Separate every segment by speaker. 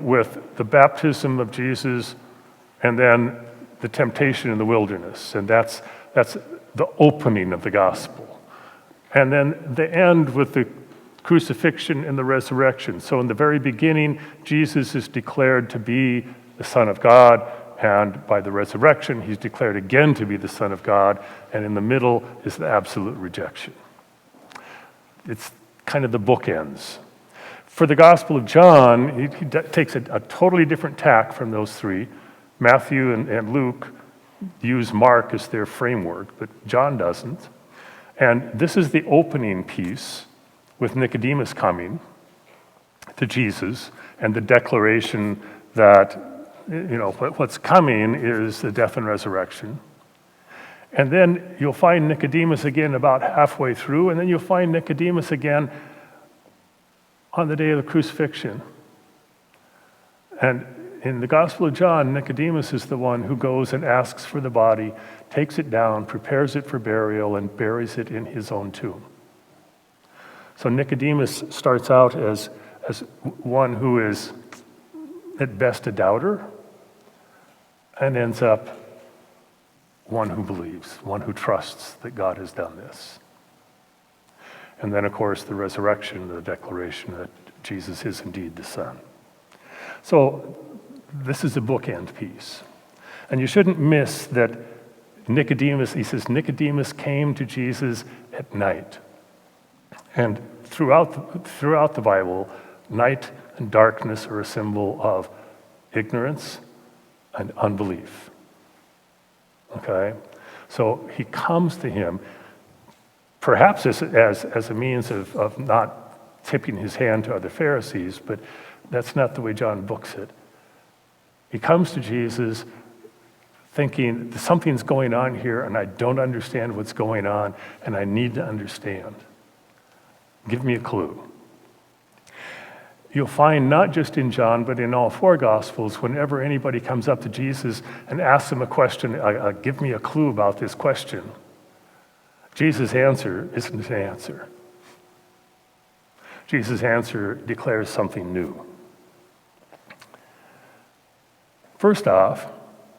Speaker 1: with the baptism of Jesus and then the temptation in the wilderness. And that's the opening of the gospel. And then they end with the crucifixion and the resurrection. So in the very beginning, Jesus is declared to be the Son of God, and by the resurrection, he's declared again to be the Son of God, and in the middle is the absolute rejection. It's kind of the bookends. For the Gospel of John, he takes a totally different tack from those three. Matthew and Luke use Mark as their framework, but John doesn't. And this is the opening piece with Nicodemus coming to Jesus and the declaration that, what's coming is the death and resurrection. And then you'll find Nicodemus again about halfway through, and then you'll find Nicodemus again on the day of the crucifixion. And in the Gospel of John, Nicodemus is the one who goes and asks for the body, takes it down, prepares it for burial, and buries it in his own tomb. So Nicodemus starts out as one who is at best a doubter and ends up one who believes, one who trusts that God has done this. And then, of course, the resurrection, the declaration that Jesus is indeed the Son. So this is a bookend piece. And you shouldn't miss that Nicodemus came to Jesus at night. And throughout the Bible, night and darkness are a symbol of ignorance and unbelief. Okay? So he comes to him, perhaps as a means of not tipping his hand to other Pharisees, but that's not the way John books it. He comes to Jesus thinking, something's going on here, and I don't understand what's going on, and I need to understand. Give me a clue. You'll find not just in John, but in all four Gospels, whenever anybody comes up to Jesus and asks him a question, give me a clue about this question, Jesus' answer isn't an answer. Jesus' answer declares something new. First off,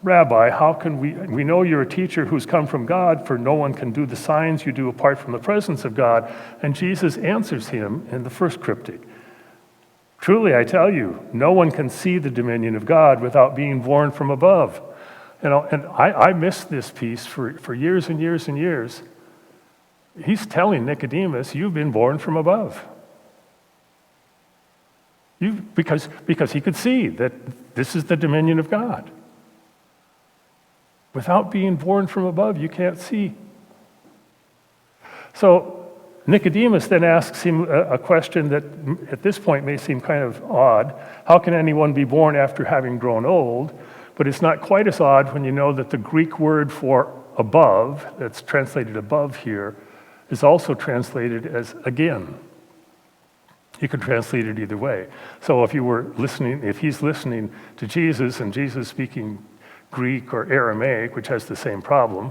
Speaker 1: Rabbi, how can we know you're a teacher who's come from God, for no one can do the signs you do apart from the presence of God. And Jesus answers him in the first cryptic. Truly, I tell you, no one can see the dominion of God without being born from above. And I missed this piece for years and years and years. He's telling Nicodemus, you've been born from above. Because he could see that this is the dominion of God. Without being born from above, you can't see. So Nicodemus then asks him a question that at this point may seem kind of odd. How can anyone be born after having grown old? But it's not quite as odd when you know that the Greek word for above, that's translated above here, is also translated as again. You could translate it either way. So if he's listening to Jesus and Jesus speaking Greek or Aramaic, which has the same problem,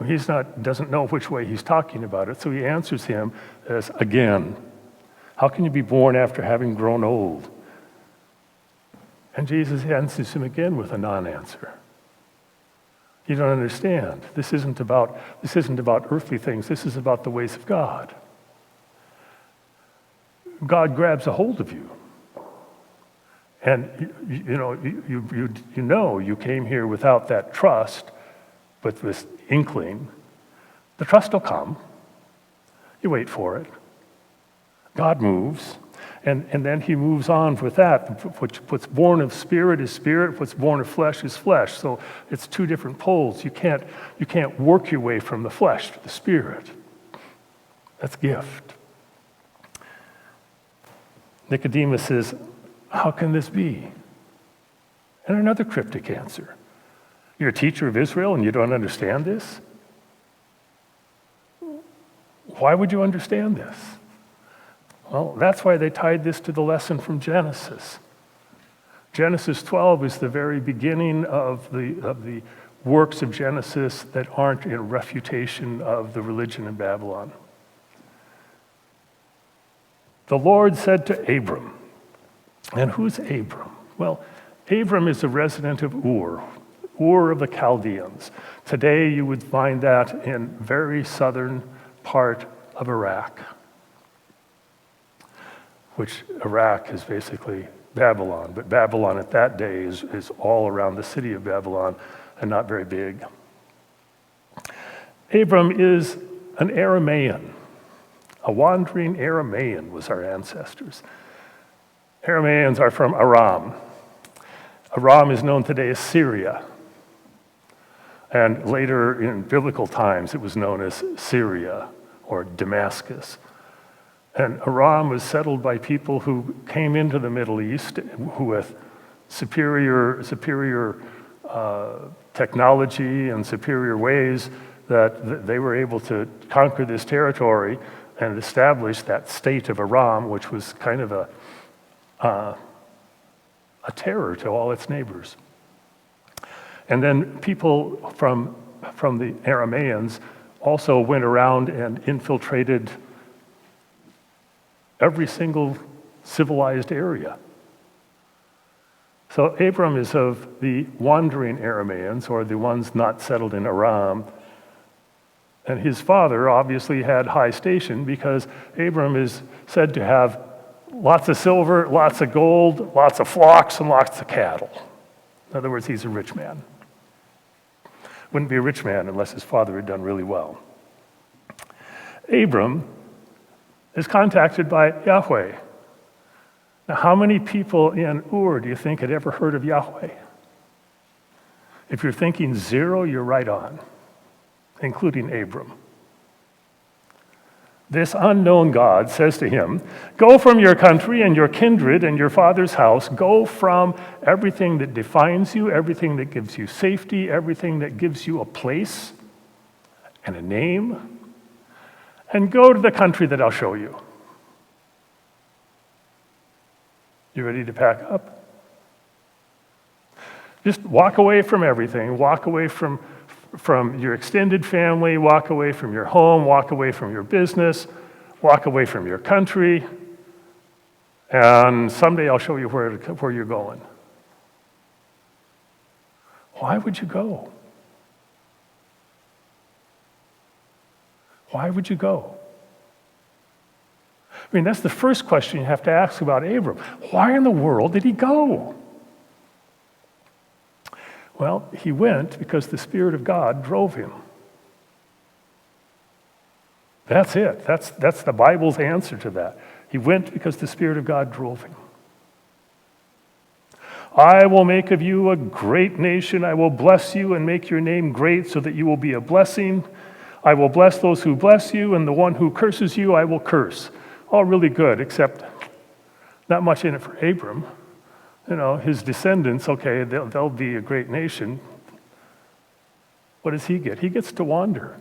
Speaker 1: he doesn't know which way he's talking about it, so he answers him as again. How can you be born after having grown old? And Jesus answers him again with a non-answer. You don't understand. This isn't about earthly things. This is about the ways of God. God grabs a hold of you. And you came here without that trust, but this inkling. The trust will come. You wait for it. God moves, and then he moves on with that. What's born of spirit is spirit. What's born of flesh is flesh. So it's two different poles. You can't work your way from the flesh to the spirit. That's gift. Nicodemus says, how can this be? And another cryptic answer. You're a teacher of Israel and you don't understand this? Why would you understand this? Well, that's why they tied this to the lesson from Genesis. Genesis 12 is the very beginning of the works of Genesis that aren't in refutation of the religion in Babylon. The Lord said to Abram, And who's Abram? Well, Abram is a resident of Ur of the Chaldeans. Today you would find that in very southern part of Iraq, which Iraq is basically Babylon, but Babylon at that day is all around the city of Babylon and not very big. Abram is an Aramaean. A wandering Aramaean was our ancestors. Aramaeans are from Aram. Aram is known today as Syria. And later in biblical times, it was known as Syria or Damascus. And Aram was settled by people who came into the Middle East who with superior technology and superior ways that they were able to conquer this territory and establish that state of Aram, which was kind of a terror to all its neighbors. And then people from the Aramaeans also went around and infiltrated every single civilized area. So Abram is of the wandering Aramaeans, or the ones not settled in Aram. And his father obviously had high station because Abram is said to have lots of silver, lots of gold, lots of flocks, and lots of cattle. In other words, he's a rich man. Wouldn't be a rich man unless his father had done really well. Abram is contacted by Yahweh. Now, how many people in Ur do you think had ever heard of Yahweh? If you're thinking 0, you're right on, including Abram. This unknown God says to him, "Go from your country and your kindred and your father's house. Go from everything that defines you, everything that gives you safety, everything that gives you a place and a name, and go to the country that I'll show you." You ready to pack up? Just walk away from everything. Walk away from your extended family, walk away from your home, walk away from your business, walk away from your country, and someday I'll show you where you're going. Why would you go? Why would you go? I mean, that's the first question you have to ask about Abram. Why in the world did he go? Well, he went because the Spirit of God drove him. That's it. That's the Bible's answer to that. He went because the Spirit of God drove him. "I will make of you a great nation. I will bless you and make your name great so that you will be a blessing. I will bless those who bless you, and the one who curses you I will curse." All really good, except not much in it for Abram. You know, his descendants, okay, they'll be a great nation. What does he get? He gets to wander.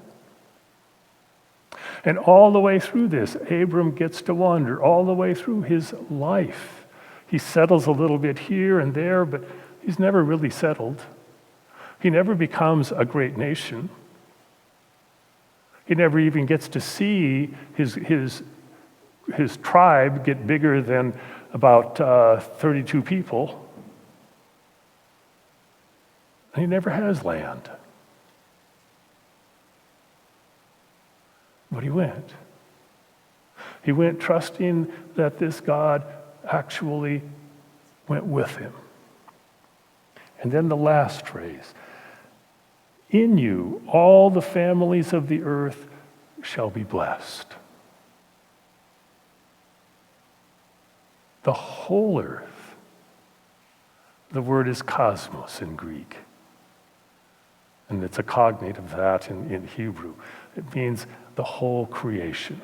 Speaker 1: And all the way through this, Abram gets to wander all the way through his life. He settles a little bit here and there, but he's never really settled. He never becomes a great nation. He never even gets to see his tribe get bigger than about 32 people. And he never has land. But he went. He went trusting that this God actually went with him. And then the last phrase, "In you all the families of the earth shall be blessed." The whole earth. The word is cosmos in Greek. And it's a cognate of that in Hebrew. It means the whole creation.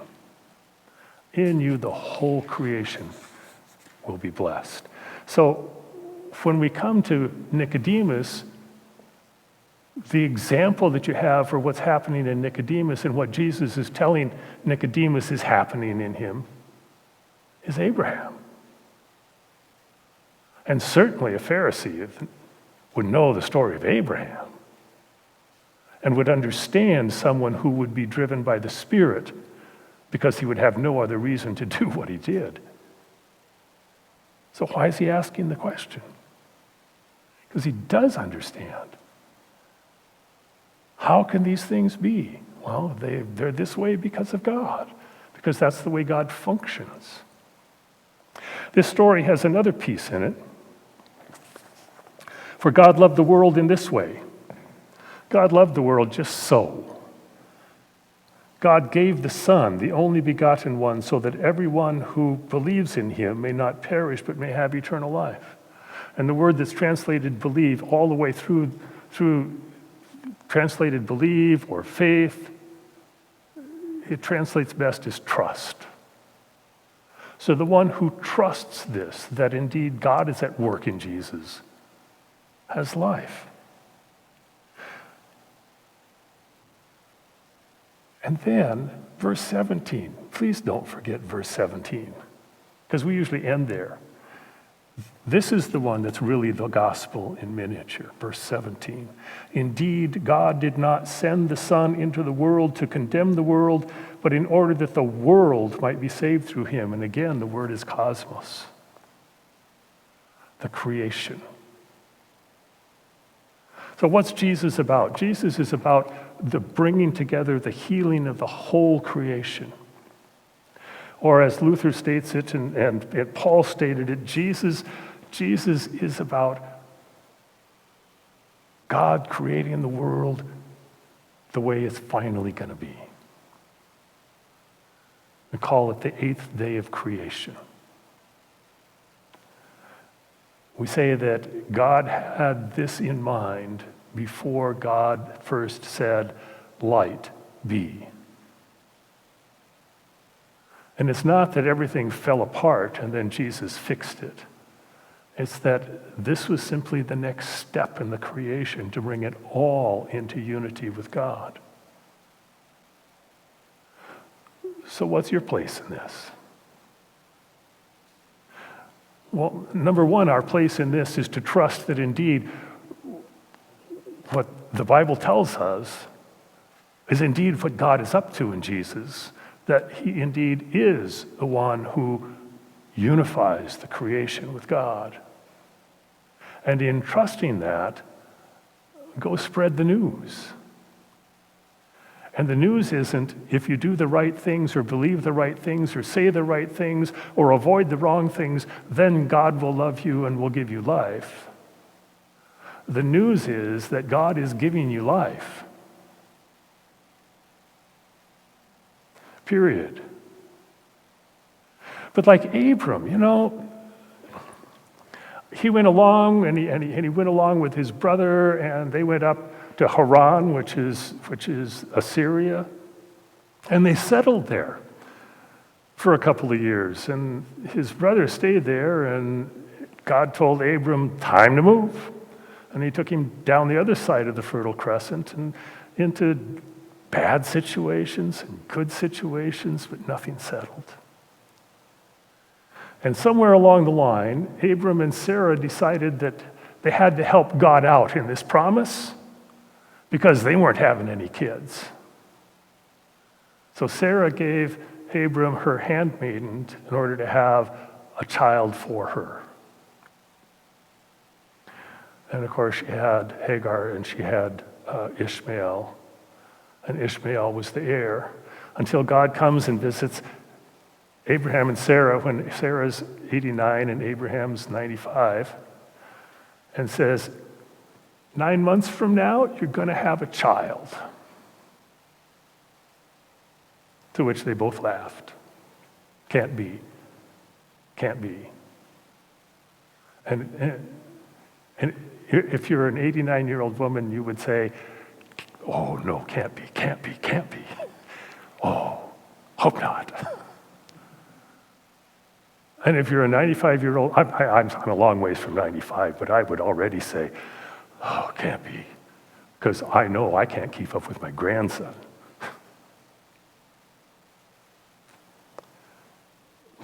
Speaker 1: In you, the whole creation will be blessed. So when we come to Nicodemus, the example that you have for what's happening in Nicodemus and what Jesus is telling Nicodemus is happening in him is Abraham. And certainly a Pharisee would know the story of Abraham and would understand someone who would be driven by the Spirit because he would have no other reason to do what he did. So why is he asking the question? Because he does understand. How can these things be? Well, they're this way because of God, because that's the way God functions. This story has another piece in it. For God loved the world in this way. God loved the world just so. God gave the Son, the only begotten one, so that everyone who believes in him may not perish but may have eternal life. And the word that's translated believe all the way through translated believe or faith, it translates best as trust. So the one who trusts this, that indeed God is at work in Jesus, has life. And then, verse 17. Please don't forget verse 17, because we usually end there. This is the one that's really the gospel in miniature. Verse 17. Indeed, God did not send the Son into the world to condemn the world, but in order that the world might be saved through him. And again, the word is cosmos, the creation. So what's Jesus about? Jesus is about the bringing together, the healing of the whole creation. Or as Luther states it, and Paul stated it, Jesus is about God creating the world the way it's finally going to be. We call it the eighth day of creation. We say that God had this in mind before God first said, "Light be." And it's not that everything fell apart and then Jesus fixed it. It's that this was simply the next step in the creation to bring it all into unity with God. So what's your place in this? Well, number one, our place in this is to trust that indeed what the Bible tells us is indeed what God is up to in Jesus, that he indeed is the one who unifies the creation with God. And in trusting that, go spread the news. And the news isn't if you do the right things or believe the right things or say the right things or avoid the wrong things, then God will love you and will give you life. The news is that God is giving you life. Period. But like Abram, he went along and he went along with his brother, and they went up to Haran, which is Assyria, and they settled there for a couple of years. And his brother stayed there, and God told Abram, time to move. And he took him down the other side of the Fertile Crescent and into bad situations and good situations, but nothing settled. And somewhere along the line, Abram and Sarah decided that they had to help God out in this promise because they weren't having any kids. So Sarah gave Abram her handmaiden in order to have a child for her. And of course, she had Hagar and she had Ishmael. And Ishmael was the heir until God comes and visits Abraham and Sarah when Sarah's 89 and Abraham's 95 and says, 9 months from now, you're going to have a child. To which they both laughed. Can't be. Can't be. And if you're an 89-year-old woman, you would say, oh, no, can't be, can't be, can't be. Oh, hope not. And if you're a 95-year-old, I'm a long ways from 95, but I would already say, oh, can't be, because I know I can't keep up with my grandson.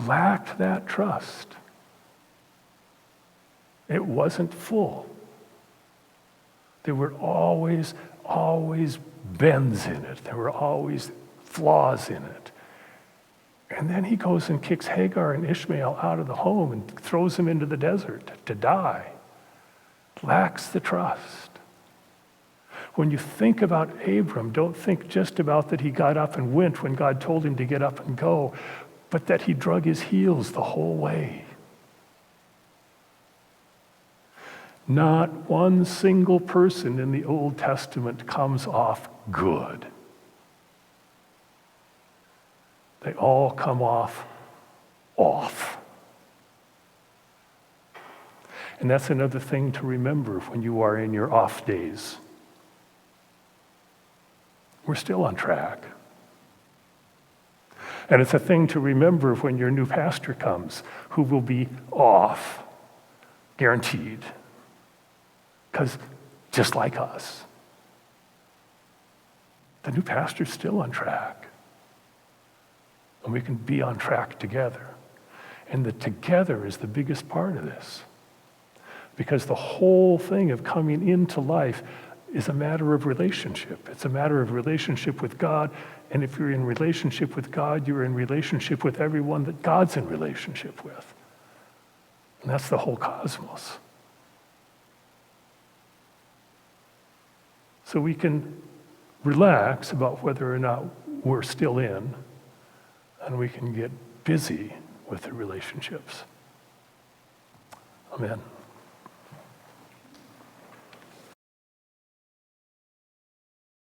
Speaker 1: Lacked that trust. It wasn't full. There were always bends in it. There were always flaws in it. And then he goes and kicks Hagar and Ishmael out of the home and throws them into the desert to die. Lacks the trust. When you think about Abram, don't think just about that he got up and went when God told him to get up and go, but that he drug his heels the whole way. Not one single person in the Old Testament comes off good. They all come off. And that's another thing to remember when you are in your off days. We're still on track. And it's a thing to remember when your new pastor comes, who will be off, guaranteed. Because just like us, the new pastor's still on track. And we can be on track together. And the together is the biggest part of this. Because the whole thing of coming into life is a matter of relationship. It's a matter of relationship with God. And if you're in relationship with God, you're in relationship with everyone that God's in relationship with. And that's the whole cosmos. So we can relax about whether or not we're still in, and we can get busy with the relationships. Amen.